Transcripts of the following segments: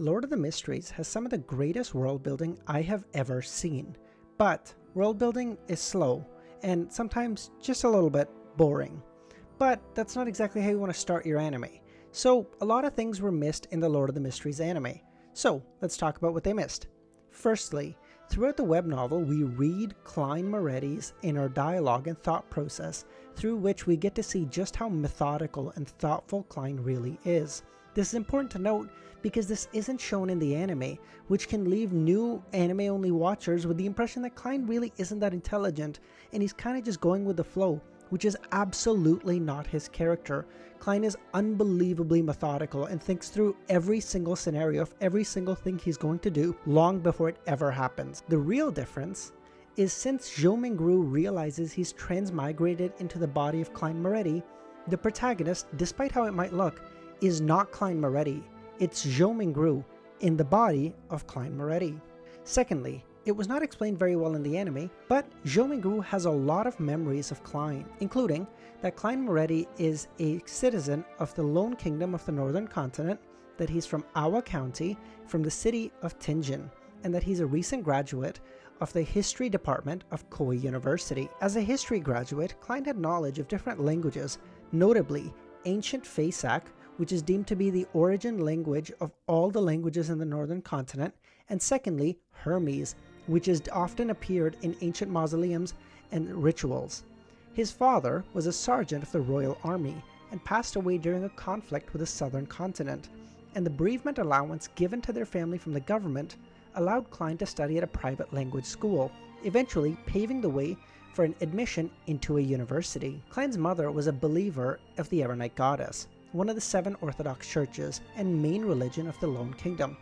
Lord of the Mysteries has some of the greatest world building I have ever seen, but world building is slow and sometimes just a little bit boring. But that's not exactly how you want to start your anime. So a lot of things were missed in the Lord of the Mysteries anime. So let's talk about what they missed. Firstly, throughout the web novel, we read Klein Moretti's inner dialogue and thought process, through which we get to see just how methodical and thoughtful Klein really is. This is important to note because this isn't shown in the anime, which can leave new anime-only watchers with the impression that Klein really isn't that intelligent and he's kind of just going with the flow, which is absolutely not his character. Klein is unbelievably methodical and thinks through every single scenario of every single thing he's going to do long before it ever happens. The real difference is since Zhou Mingru realizes he's transmigrated into the body of Klein Moretti, the protagonist, despite how it might look, is not Klein Moretti. It's Zhou Mingru in the body of Klein Moretti. Secondly, it was not explained very well in the anime, but Zhou Mingru has a lot of memories of Klein, including that Klein Moretti is a citizen of the Lone Kingdom of the Northern Continent, that he's from Awa County, from the city of Tianjin, and that he's a recent graduate of the history department of Koei University. As a history graduate, Klein had knowledge of different languages, notably ancient Faisak, which is deemed to be the origin language of all the languages in the Northern Continent, and secondly, Hermes, which has often appeared in ancient mausoleums and rituals. His father was a sergeant of the Royal Army and passed away during a conflict with the Southern Continent, and the bereavement allowance given to their family from the government allowed Klein to study at a private language school, eventually paving the way for an admission into a university. Klein's mother was a believer of the Evernight Goddess, one of the 7 Orthodox churches and main religion of the Lone Kingdom.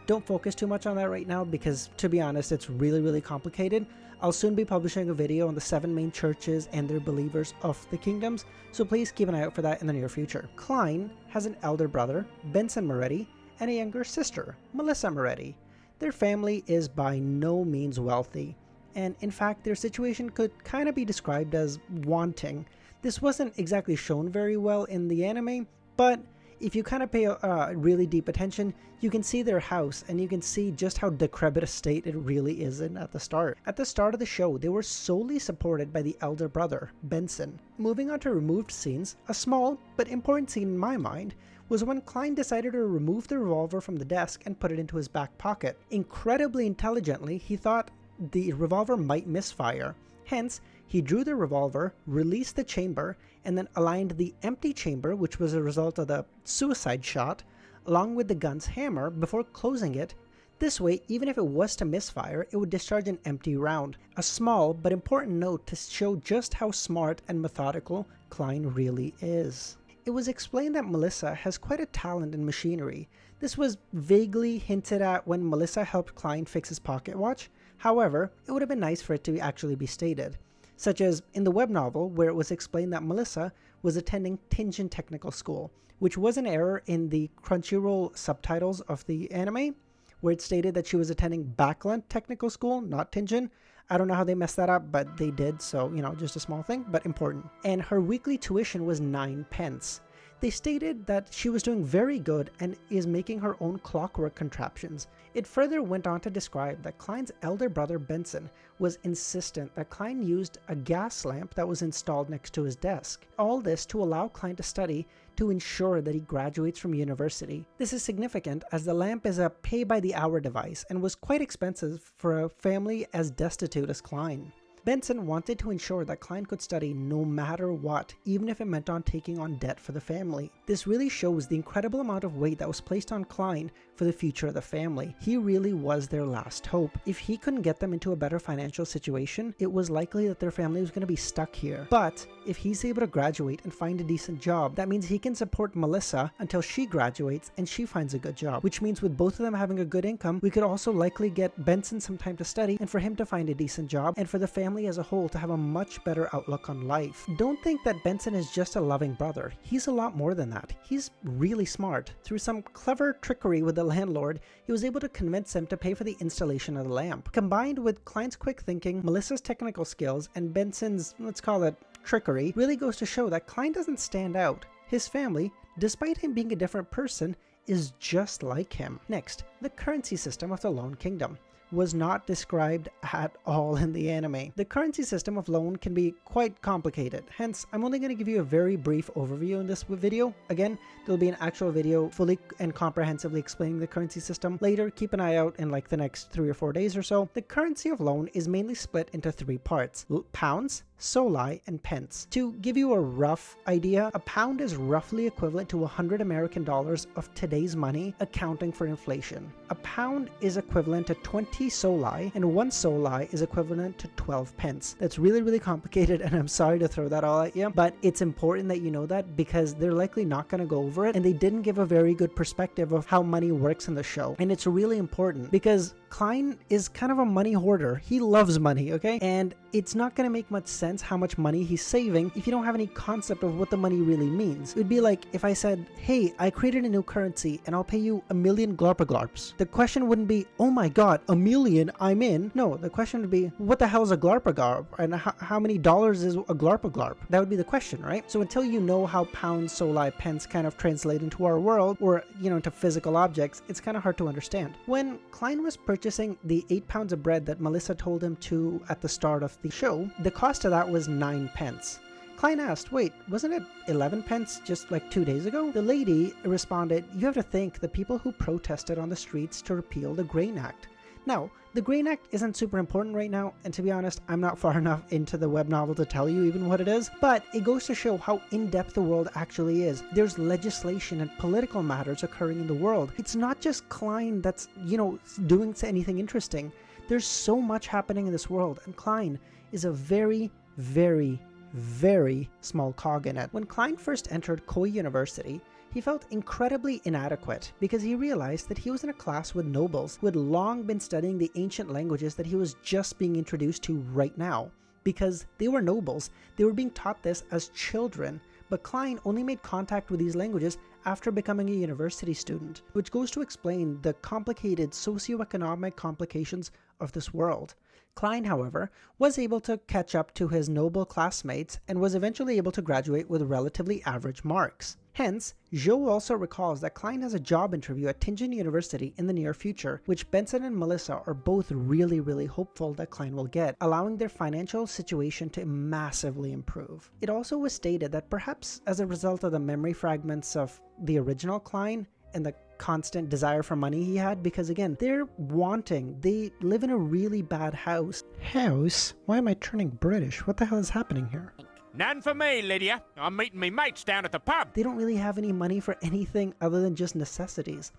Don't focus too much on that right now because, to be honest, it's really complicated. I'll soon be publishing a video on the 7 main churches and their believers of the kingdoms, so please keep an eye out for that in the near future. Klein has an elder brother, Benson Moretti, and a younger sister, Melissa Moretti. Their family is by no means wealthy, and in fact their situation could kind of be described as wanting. This wasn't exactly shown very well in the anime, but if you kind of pay really deep attention, you can see their house and you can see just how decrepit a state it really is in at the start. At the start of the show, they were solely supported by the elder brother, Benson. Moving on to removed scenes, a small but important scene in my mind was when Klein decided to remove the revolver from the desk and put it into his back pocket. Incredibly intelligently, he thought the revolver might misfire. Hence, he drew the revolver, released the chamber, and then aligned the empty chamber, which was a result of the suicide shot, along with the gun's hammer before closing it. This way, even if it was to misfire, it would discharge an empty round. A small but important note to show just how smart and methodical Klein really is. It was explained that Melissa has quite a talent in machinery. This was vaguely hinted at when Melissa helped Klein fix his pocket watch. However, it would have been nice for it to actually be stated, such as in the web novel where it was explained that Melissa was attending Tianjin Technical School, which was an error in the Crunchyroll subtitles of the anime, where it stated that she was attending Backland Technical School, not Tianjin. I don't know how they messed that up, but they did, so, just a small thing, but important. And her weekly tuition was 9 pence. They stated that she was doing very good and is making her own clockwork contraptions. It further went on to describe that Klein's elder brother Benson was insistent that Klein used a gas lamp that was installed next to his desk. All this to allow Klein to study to ensure that he graduates from university. This is significant as the lamp is a pay-by-the-hour device and was quite expensive for a family as destitute as Klein. Benson wanted to ensure that Klein could study no matter what, even if it meant on taking on debt for the family. This really shows the incredible amount of weight that was placed on Klein for the future of the family. He really was their last hope. If he couldn't get them into a better financial situation, it was likely that their family was going to be stuck here. But if he's able to graduate and find a decent job, that means he can support Melissa until she graduates and she finds a good job, which means with both of them having a good income, we could also likely get Benson some time to study and for him to find a decent job and for the family as a whole to have a much better outlook on life. Don't think that Benson is just a loving brother. He's a lot more than that. He's really smart. Through some clever trickery with the landlord, he was able to convince him to pay for the installation of the lamp. Combined with Klein's quick thinking, Melissa's technical skills, and Benson's, let's call it, trickery, really goes to show that Klein doesn't stand out. His family, despite him being a different person, is just like him. Next, the currency system of the Lone Kingdom was not described at all in the anime. The currency system of Lone can be quite complicated, hence I'm only going to give you a very brief overview in this video. Again, there'll be an actual video fully and comprehensively explaining the currency system later. Keep an eye out in like the next 3 or 4 days or so. The currency of Lone is mainly split into 3 parts: pounds, soli, and pence. To give you a rough idea, a pound is roughly equivalent to 100 American dollars of today's money, accounting for inflation. A pound is equivalent to 20 soli, and 1 soli is equivalent to 12 pence. That's really, really complicated, and I'm sorry to throw that all at you, but it's important that you know that because they're likely not going to go over it, and they didn't give a very good perspective of how money works in the show. And it's really important because Klein is kind of a money hoarder. He loves money, okay? And it's not going to make much sense how much money he's saving if you don't have any concept of what the money really means. It would be like if I said, hey, I created a new currency and I'll pay you 1,000,000 glarpa-glarps. The question wouldn't be, oh my god, 1,000,000, I'm in. No, the question would be, what the hell is a glarpa-glarp? And how many dollars is a glarpa-glarp? That would be the question, right? So until you know how pounds, soli, pence kind of translate into our world, or, you know, into physical objects, it's kind of hard to understand. When Klein was purchasing the 8 pounds of bread that Melissa told him to at the start of the show, the cost of that was 9 pence. Klein asked, wait, wasn't it 11 pence just like 2 days ago? The lady responded, you have to thank the people who protested on the streets to repeal the Grain Act. Now, the Grain Act isn't super important right now, and to be honest, I'm not far enough into the web novel to tell you even what it is, but it goes to show how in-depth the world actually is. There's legislation and political matters occurring in the world. It's not just Klein that's, you know, doing anything interesting. There's so much happening in this world, and Klein is a very, very, very small cog in it. When Klein first entered Koi University, he felt incredibly inadequate because he realized that he was in a class with nobles who had long been studying the ancient languages that he was just being introduced to right now. Because they were nobles, they were being taught this as children, but Klein only made contact with these languages after becoming a university student, which goes to explain the complicated socioeconomic complications of this world. Klein, however, was able to catch up to his noble classmates and was eventually able to graduate with relatively average marks. Hence, Zhou also recalls that Klein has a job interview at Tingen University in the near future, which Benson and Melissa are both really, really hopeful that Klein will get, allowing their financial situation to massively improve. It also was stated that perhaps as a result of the memory fragments of the original Klein and the constant desire for money he had, because again, they live in a really bad house. House? Why am I turning British? What the hell is happening here? None for me, Lydia. I'm meeting me mates down at the pub. They don't really have any money for anything other than just necessities.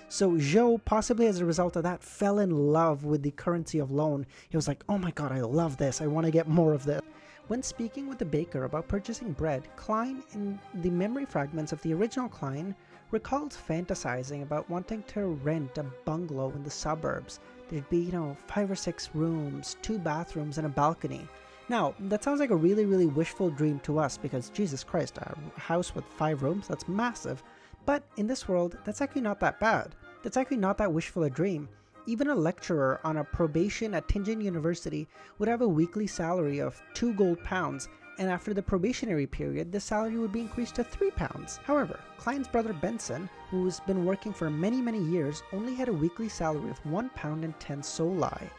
So Zhou, possibly as a result of that, fell in love with the currency of Lone. He was like, oh my god, I love this. I want to get more of this. When speaking with the baker about purchasing bread, Klein, in the memory fragments of the original Klein, recalled fantasizing about wanting to rent a bungalow in the suburbs. There'd be, 5 or 6 rooms, 2 bathrooms, and a balcony. Now, that sounds like a really, really wishful dream to us because, Jesus Christ, a house with 5 rooms, that's massive. But in this world, that's actually not that bad. That's actually not that wishful a dream. Even a lecturer on a probation at Tingen University would have a weekly salary of 2 gold pounds, and after the probationary period, the salary would be increased to 3 pounds. However, Klein's brother Benson, who's been working for many, many years, only had a weekly salary of 1 pound and 10 soli.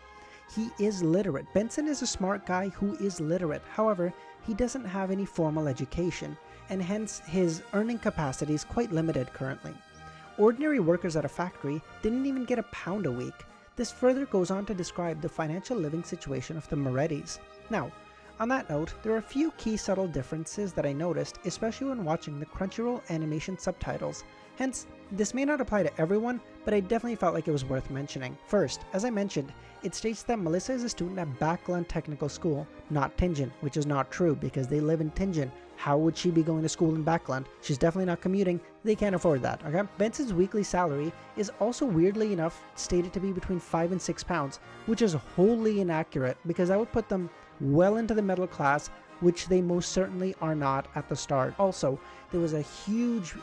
He is literate. Benson is a smart guy who is literate. However, he doesn't have any formal education, and hence his earning capacity is quite limited currently. Ordinary workers at a factory didn't even get £1 a week. This further goes on to describe the financial living situation of the Morettis. Now, on that note, there are a few key subtle differences that I noticed, especially when watching the Crunchyroll animation subtitles. Hence, this may not apply to everyone, but I definitely felt like it was worth mentioning. First, as I mentioned, it states that Melissa is a student at Backland Technical School, not Tingen, which is not true because they live in Tingen. How would she be going to school in Backland? She's definitely not commuting. They can't afford that, okay? Benson's weekly salary is also weirdly enough stated to be between 5 and 6 pounds, which is wholly inaccurate because that would put them well into the middle class, which they most certainly are not at the start. Also, there was a huge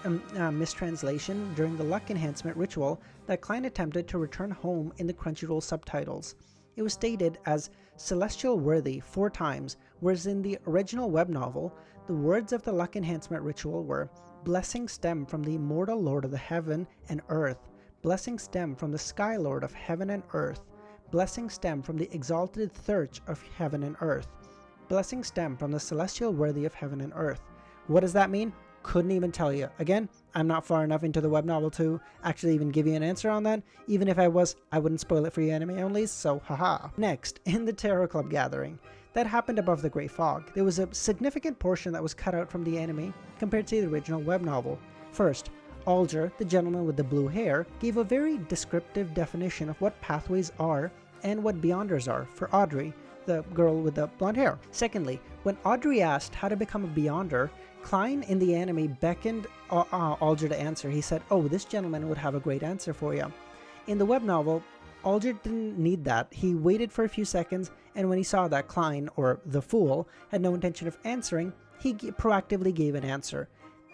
mistranslation during the luck enhancement ritual that Klein attempted to return home in the Crunchyroll subtitles. It was stated as celestial worthy 4 times, whereas in the original web novel, the words of the luck enhancement ritual were Blessings stem from the immortal Lord of the heaven and earth. Blessings stem from the Sky Lord of heaven and earth. Blessings stem from the exalted Thirch of heaven and earth. Blessings stem from the celestial worthy of heaven and earth. What does that mean? Couldn't even tell you. Again, I'm not far enough into the web novel to actually even give you an answer on that. Even if I was, I wouldn't spoil it for you anime only, so haha. Next, in the Tarot Club gathering. That happened above the Grey Fog. There was a significant portion that was cut out from the anime compared to the original web novel. First, Alger, the gentleman with the blue hair, gave a very descriptive definition of what pathways are and what beyonders are for Audrey, the girl with the blonde hair. Secondly, when Audrey asked how to become a beyonder, Klein in the anime beckoned Alger to answer. He said, "Oh, this gentleman would have a great answer for you." In the web novel, Alger didn't need that. He waited for a few seconds, and when he saw that Klein, or the fool, had no intention of answering, he proactively gave an answer.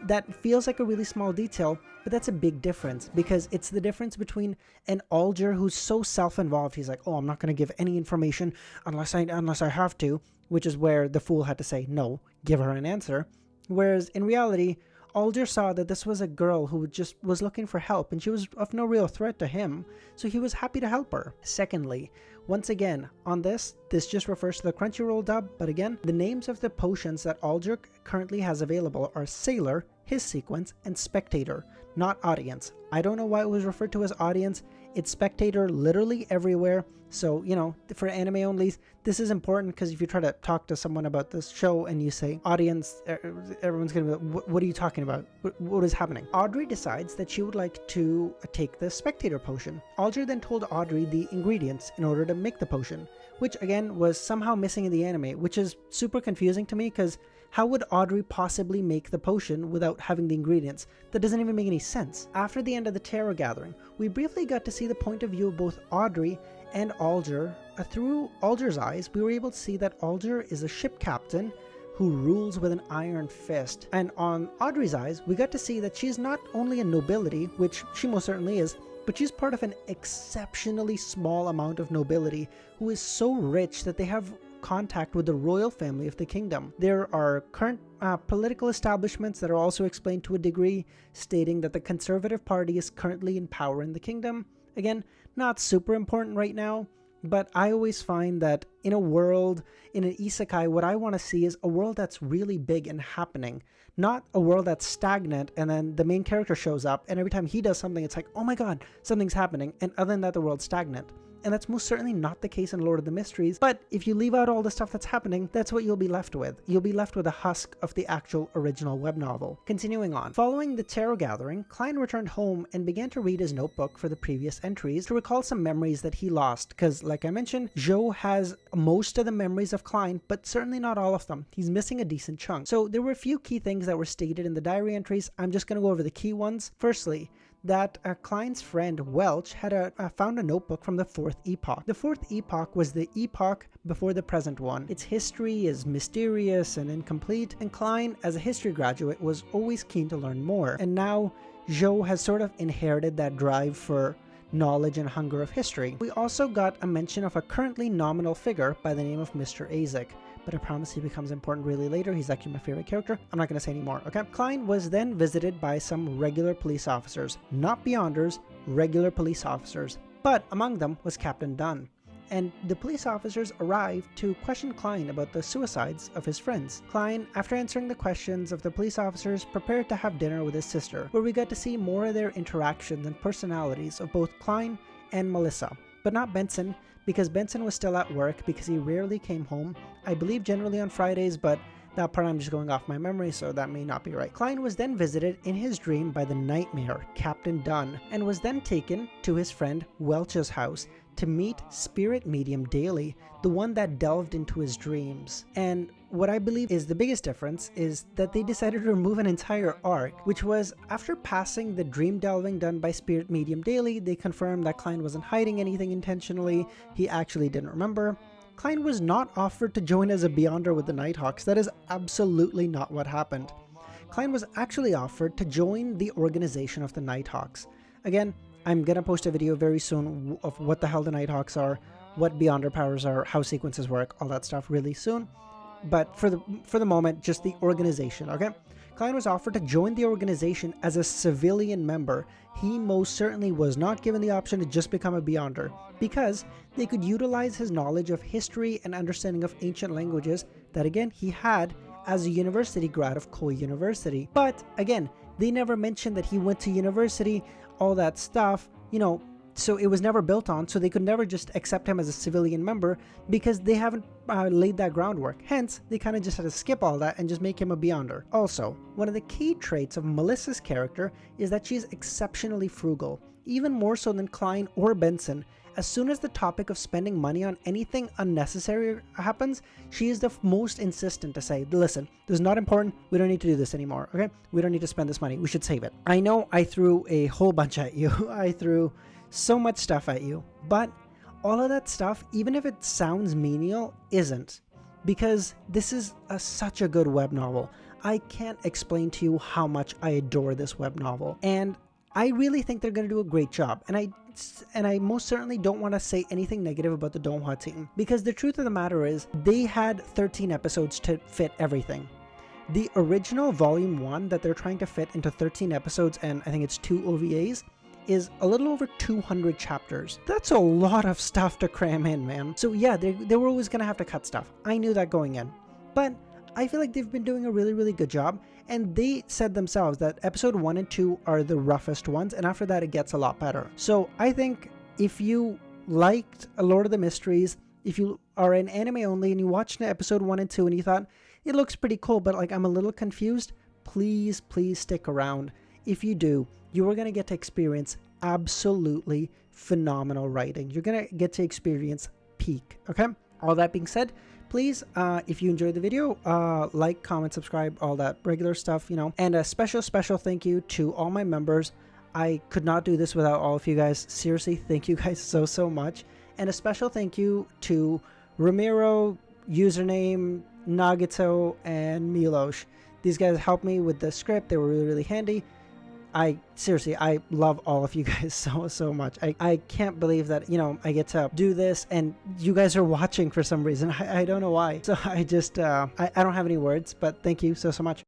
That feels like a really small detail, but that's a big difference, because it's the difference between an Alger who's so self-involved. He's like, "Oh, I'm not going to give any information unless I have to," which is where the fool had to say, "No, give her an answer." Whereas in reality, Alger saw that this was a girl who just was looking for help, and she was of no real threat to him, so he was happy to help her. Secondly, once again, on this just refers to the Crunchyroll dub, but again, the names of the potions that Alger currently has available are Sailor, His Sequence, and Spectator, not Audience. I don't know why it was referred to as Audience. It's Spectator literally everywhere. So, you know, for anime onlys, this is important, because if you try to talk to someone about this show and you say Audience, everyone's going to be like, what are you talking about? What is happening? Audrey decides that she would like to take the Spectator potion. Alger then told Audrey the ingredients in order to make the potion, which again was somehow missing in the anime, which is super confusing to me, because how would Audrey possibly make the potion without having the ingredients? That doesn't even make any sense. After the end of the tarot gathering, we briefly got to see the point of view of both Audrey and Alger. Through Alger's eyes, we were able to see that Alger is a ship captain who rules with an iron fist. And on Audrey's eyes, we got to see that she's not only a nobility, which she most certainly is, but she's part of an exceptionally small amount of nobility who is so rich that they have contact with the royal family of the kingdom. There are current political establishments that are also explained to a degree, stating that the Conservative Party is currently in power in the kingdom. Again, not super important right now, but I always find that in a world, in an isekai, what I want to see is a world that's really big and happening, not a world that's stagnant and then the main character shows up and every time he does something, it's like, oh my god, something's happening, and other than that, the world's stagnant. And that's most certainly not the case in Lord of the Mysteries, but if you leave out all the stuff that's happening, that's what you'll be left with. You'll be left with a husk of the actual original web novel. Continuing on. Following the tarot gathering, Klein returned home and began to read his notebook for the previous entries to recall some memories that he lost, because like I mentioned, Joe has most of the memories of Klein, but certainly not all of them. He's missing a decent chunk. So there were a few key things that were stated in the diary entries. I'm just going to go over the key ones. Firstly, that Klein's friend Welch had found a notebook from the 4th epoch. The 4th epoch was the epoch before the present one. Its history is mysterious and incomplete, and Klein, as a history graduate, was always keen to learn more. And now, Joe has sort of inherited that drive for knowledge and hunger of history. We also got a mention of a currently nominal figure by the name of Mr. Azek, but I promise he becomes important really later. He's actually my favorite character. I'm not going to say any more, okay? Klein was then visited by some regular police officers. Not beyonders, regular police officers. But among them was Captain Dunn. And the police officers arrived to question Klein about the suicides of his friends. Klein, after answering the questions of the police officers, prepared to have dinner with his sister, where we got to see more of their interactions and personalities of both Klein and Melissa. But not Benson, because Benson was still at work because he rarely came home, I believe generally on Fridays, but that part I'm just going off my memory, so that may not be right. Klein was then visited in his dream by the nightmare, Captain Dunn, and was then taken to his friend Welch's house to meet Spirit Medium Daly, the one that delved into his dreams. And what I believe is the biggest difference is that they decided to remove an entire arc, which was after passing the dream delving done by Spirit Medium Daly, they confirmed that Klein wasn't hiding anything intentionally, he actually didn't remember. Klein was not offered to join as a Beyonder with the Nighthawks. That is absolutely not what happened. Klein was actually offered to join the organization of the Nighthawks. Again, I'm gonna post a video very soon of what the hell the Nighthawks are, what Beyonder powers are, how sequences work, all that stuff really soon. But for the moment, just the organization, okay? Klein was offered to join the organization as a civilian member. He most certainly was not given the option to just become a Beyonder, because they could utilize his knowledge of history and understanding of ancient languages that again he had as a university grad of Cole University. But again, they never mentioned that he went to university, all that stuff, you know, so it was never built on, so they could never just accept him as a civilian member because they haven't laid that groundwork. Hence, they kind of just had to skip all that and just make him a Beyonder. Also, one of the key traits of Melissa's character is that she's exceptionally frugal, even more so than Klein or Benson. As soon as the topic of spending money on anything unnecessary happens, she is the most insistent to say, listen, this is not important, we don't need to do this anymore, okay? We don't need to spend this money, we should save it. I know I threw a whole bunch at you, I threw so much stuff at you, but all of that stuff, even if it sounds menial, isn't, because this is such a good web novel. I can't explain to you how much I adore this web novel, and I really think they're going to do a great job, and I most certainly don't want to say anything negative about the Donghua team, because the truth of the matter is they had 13 episodes to fit everything. The original volume 1 that they're trying to fit into 13 episodes, and I think it's 2 OVAs, is a little over 200 chapters. That's a lot of stuff to cram in, man. So yeah, they were always going to have to cut stuff. I knew that going in. But I feel like they've been doing a really, really good job. And they said themselves that episode 1 and 2 are the roughest ones. And after that, it gets a lot better. So I think if you liked Lord of the Mysteries, if you are an anime only and you watched episode 1 and 2 and you thought, it looks pretty cool, but like I'm a little confused, please stick around. If you do, you are going to get to experience absolutely phenomenal writing. You're going to get to experience peak, okay? All that being said, please, if you enjoyed the video, like, comment, subscribe, all that regular stuff, you know. And a special thank you to all my members. I could not do this without all of you guys. Seriously, thank you guys so much. And a special thank you to Ramiro, Username, Nagato, and Milosh. These guys helped me with the script. They were really handy. I love all of you guys so much. I can't believe that, you know, I get to do this and you guys are watching for some reason. I don't know why. So I just, I don't have any words, but thank you so much.